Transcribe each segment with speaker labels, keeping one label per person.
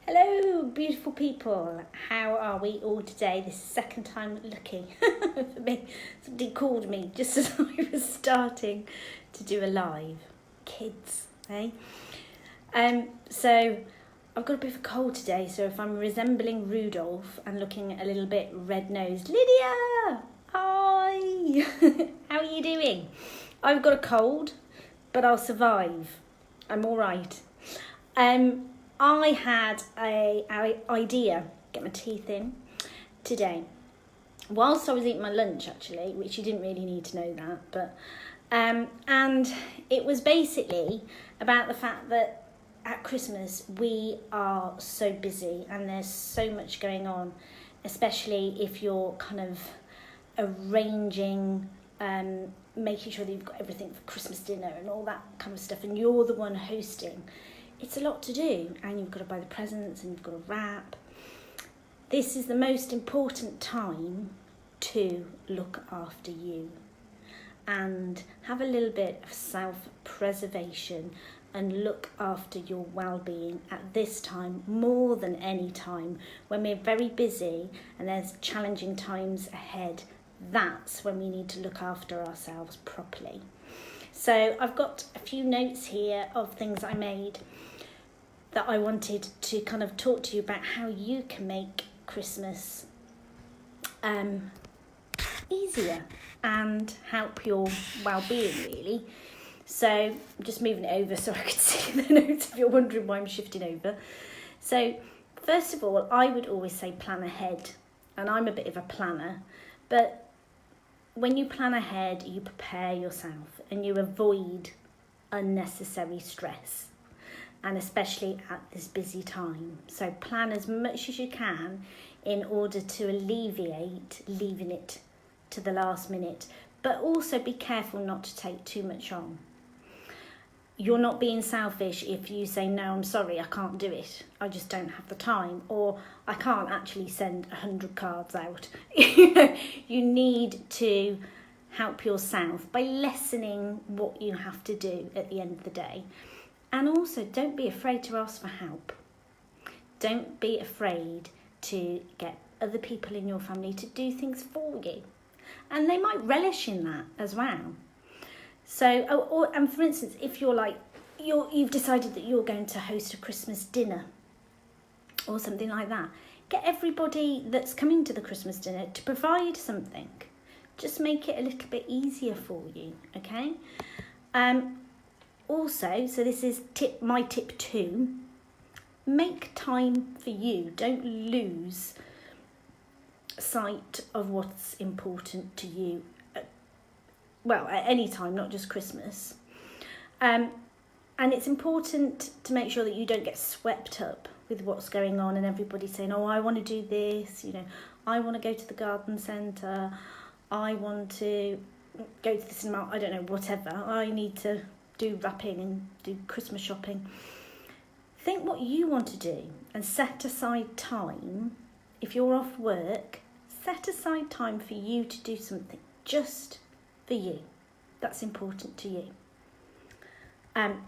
Speaker 1: Hello, beautiful people. How are we all today? This is the second time looking for me. Somebody called me just as I was starting to do a live. Kids, eh? So I've got a bit of a cold today, so if I'm resembling Rudolph and looking a little bit red-nosed, Lydia! Hi! How are you doing? I've got a cold, but I'll survive. I'm all right. I had an idea, get my teeth in, today. Whilst I was eating my lunch, actually, which you didn't really need to know that, but and it was basically about the fact that at Christmas we are so busy and there's so much going on, especially if you're kind of arranging, making sure that you've got everything for Christmas dinner and all that kind of stuff, and you're the one hosting. It's a lot to do, and you've got to buy the presents and you've got to wrap. This is the most important time to look after you and have a little bit of self-preservation and look after your well-being at this time more than any time when we're very busy and there's challenging times ahead. That's when we need to look after ourselves properly. So I've got a few notes here of things I made that I wanted to kind of talk to you about how you can make Christmas easier and help your well-being, really. So I'm just moving it over so I can see the notes if you're wondering why I'm shifting over. So first of all, I would always say plan ahead, and I'm a bit of a planner, but when you plan ahead, you prepare yourself and you avoid unnecessary stress, and especially at this busy time. So plan as much as you can in order to alleviate leaving it to the last minute, but also be careful not to take too much on. You're not being selfish if you say, no, I'm sorry, I can't do it. I just don't have the time, or I can't actually send 100 cards out. You need to help yourself by lessening what you have to do at the end of the day. And also, don't be afraid to ask for help. Don't be afraid to get other people in your family to do things for you. And they might relish in that as well. So, and for instance, if you've decided that you're going to host a Christmas dinner or something like that, get everybody that's coming to the Christmas dinner to provide something. Just make it a little bit easier for you, okay? Also, so this is my tip 2, make time for you. Don't lose sight of what's important to you, at any time, not just Christmas. And it's important to make sure that you don't get swept up with what's going on and everybody saying, oh, I want to do this, I want to go to the garden centre, I want to go to the cinema, I don't know, whatever, I need to do wrapping and do Christmas shopping. Think what you want to do and set aside time. If you're off work, set aside time for you to do something just for you. That's important to you.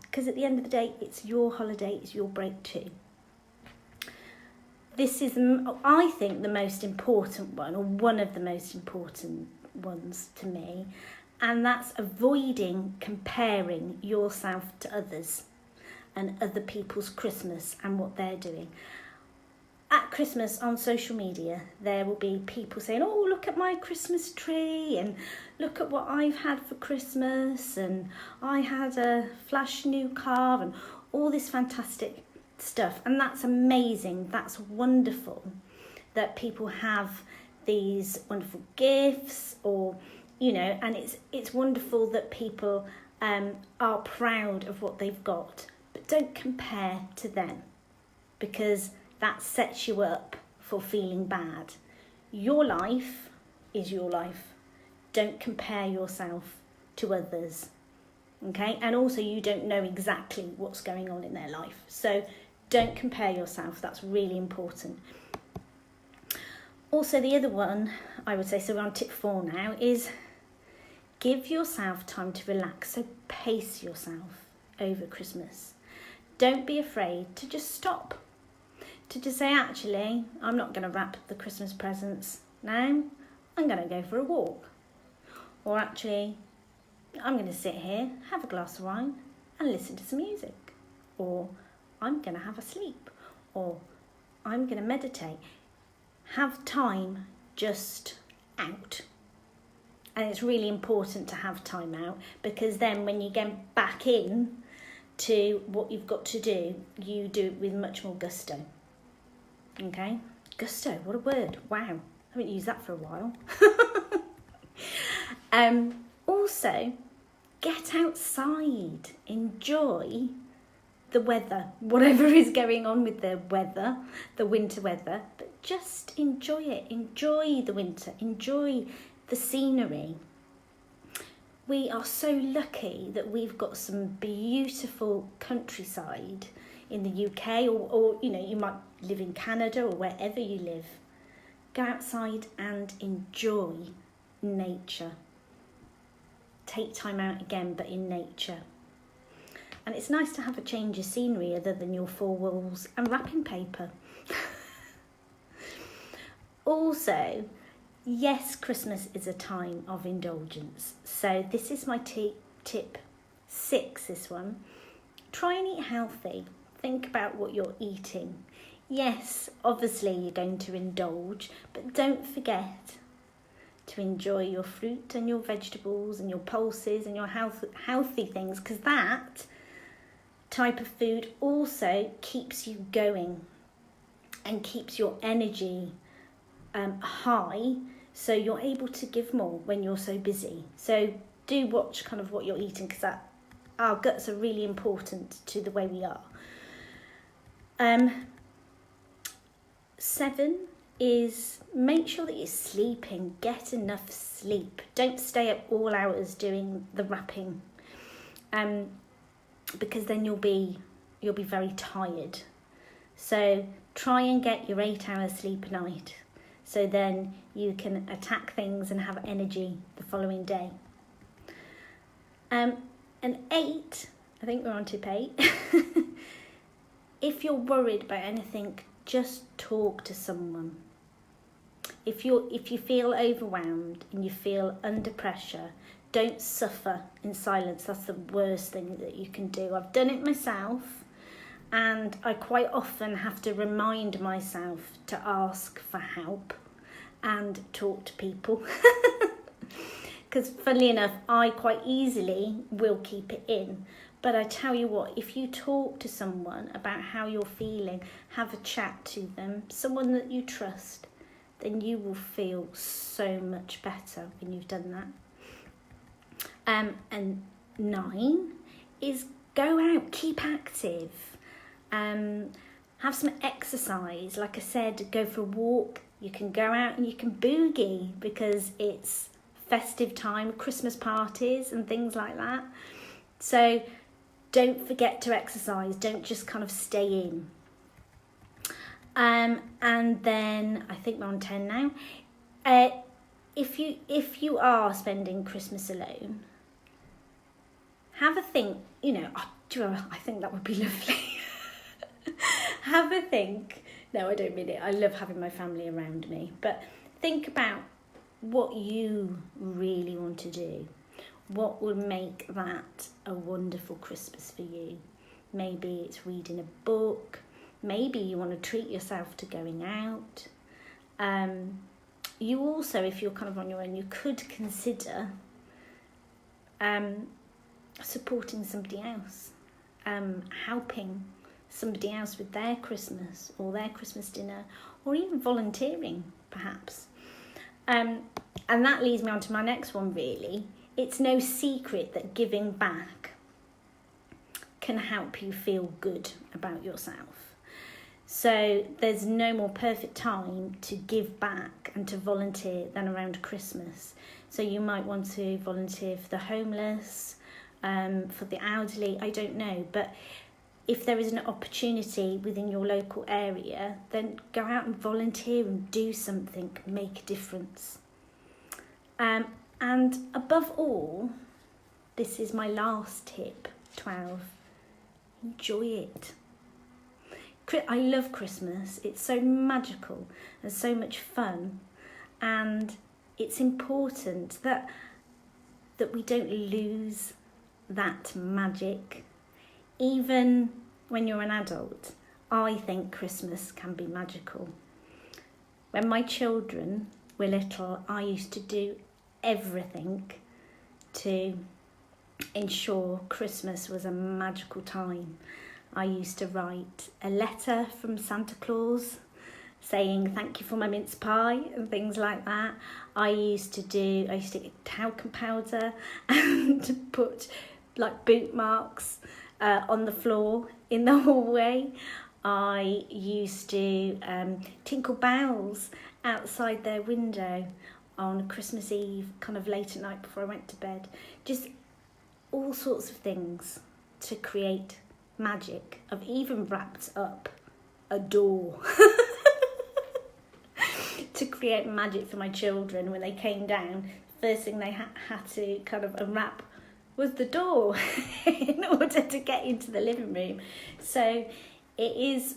Speaker 1: Because at the end of the day, it's your holiday, it's your break too. This is, I think, the most important one, or one of the most important ones to me. And that's avoiding comparing yourself to others and other people's Christmas and what they're doing. At Christmas on social media, there will be people saying, oh, look at my Christmas tree and look at what I've had for Christmas and I had a flash new car and all this fantastic stuff. And that's amazing. That's wonderful that people have these wonderful gifts or and it's wonderful that people are proud of what they've got, but don't compare to them, because that sets you up for feeling bad. Your life is your life. Don't compare yourself to others, okay? And also, you don't know exactly what's going on in their life, so don't compare yourself. That's really important. Also, the other one I would say, so we're on tip 4 now, is give yourself time to relax. So pace yourself over Christmas. Don't be afraid to just stop. to just say, actually, I'm not going to wrap the Christmas presents now. I'm going to go for a walk. Or actually, I'm going to sit here, have a glass of wine and listen to some music. Or I'm going to have a sleep. Or I'm going to meditate. Have time just out. And it's really important to have time out, because then when you get back in to what you've got to do, you do it with much more gusto. Okay? Gusto, what a word. Wow. I haven't used that for a while. Also, get outside. Enjoy the weather, whatever is going on with the weather, the winter weather, but just enjoy it. Enjoy the winter. Enjoy the scenery. We are so lucky that we've got some beautiful countryside in the UK, or you might live in Canada or wherever you live. Go outside and enjoy nature. Take time out again, but in nature. And it's nice to have a change of scenery other than your four walls and wrapping paper. Also, yes, Christmas is a time of indulgence. So this is my tip 6, this one. Try and eat healthy. Think about what you're eating. Yes, obviously you're going to indulge, but don't forget to enjoy your fruit and your vegetables and your pulses and your healthy things, because that type of food also keeps you going and keeps your energy high, so you're able to give more when you're so busy. So do watch kind of what you're eating, because our guts are really important to the way we are. 7 is make sure that you're sleeping. Get enough sleep. Don't stay up all hours doing the wrapping, because then you'll be very tired. So try and get your 8 hours sleep a night, so then you can attack things and have energy the following day. And 8, I think we're on tip 8. If you're worried about anything, just talk to someone. If you feel overwhelmed and you feel under pressure, don't suffer in silence. That's the worst thing that you can do. I've done it myself, and I quite often have to remind myself to ask for help and talk to people. Because funnily enough, I quite easily will keep it in. But I tell you what, if you talk to someone about how you're feeling, have a chat to them, someone that you trust, then you will feel so much better when you've done that. And 9 is go out, keep active, have some exercise. Like I said, go for a walk. You can go out and you can boogie, because it's festive time, Christmas parties and things like that. So don't forget to exercise. Don't just kind of stay in. And then I think we're on 10 now. If you are spending Christmas alone, have a think. I think that would be lovely. Have a think. No, I don't mean it. I love having my family around me. But think about what you really want to do. What will make that a wonderful Christmas for you? Maybe it's reading a book. Maybe you want to treat yourself to going out. You also, if you're kind of on your own, you could consider supporting somebody else, helping somebody else with their Christmas or their Christmas dinner, or even volunteering, perhaps. And that leads me on to my next one, really. It's no secret that giving back can help you feel good about yourself. So there's no more perfect time to give back and to volunteer than around Christmas. So you might want to volunteer for the homeless, for the elderly, I don't know. But if there is an opportunity within your local area, then go out and volunteer and do something, make a difference. And above all, this is my last tip, 12, enjoy it. I love Christmas. It's so magical and so much fun, and it's important that we don't lose that magic. Even when you're an adult, I think Christmas can be magical. When my children were little, I used to do everything to ensure Christmas was a magical time. I used to write a letter from Santa Claus saying thank you for my mince pie and things like that. I used to get talcum powder and put like boot marks on the floor in the hallway. I used to tinkle bells outside their window on Christmas Eve, kind of late at night before I went to bed. Just all sorts of things to create magic. I've even wrapped up a door to create magic for my children. When they came down, first thing they had to kind of unwrap was the door in order to get into the living room. So it is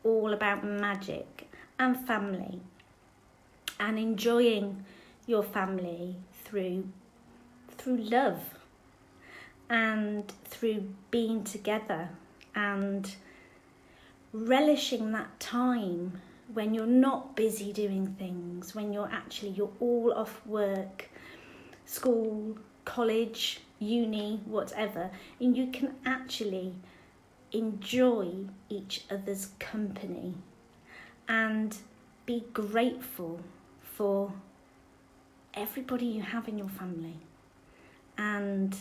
Speaker 1: all about magic and family and enjoying your family through love and through being together and relishing that time when you're not busy doing things, when you're all off work, school, college, uni, whatever, and you can actually enjoy each other's company and be grateful for everybody you have in your family and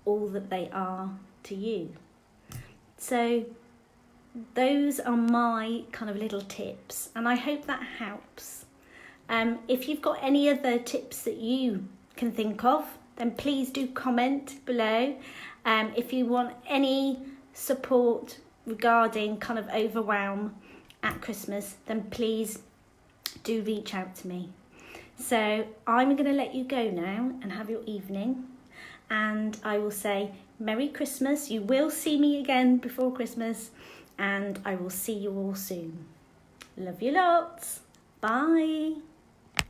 Speaker 1: all that they are to you. So those are my kind of little tips, and I hope that helps. If you've got any other tips that you can think of, then please do comment below. If you want any support regarding kind of overwhelm at Christmas, then please do reach out to me. So I'm going to let you go now and have your evening, and I will say Merry Christmas. You will see me again before Christmas, and I will see you all soon. Love you lots. Bye.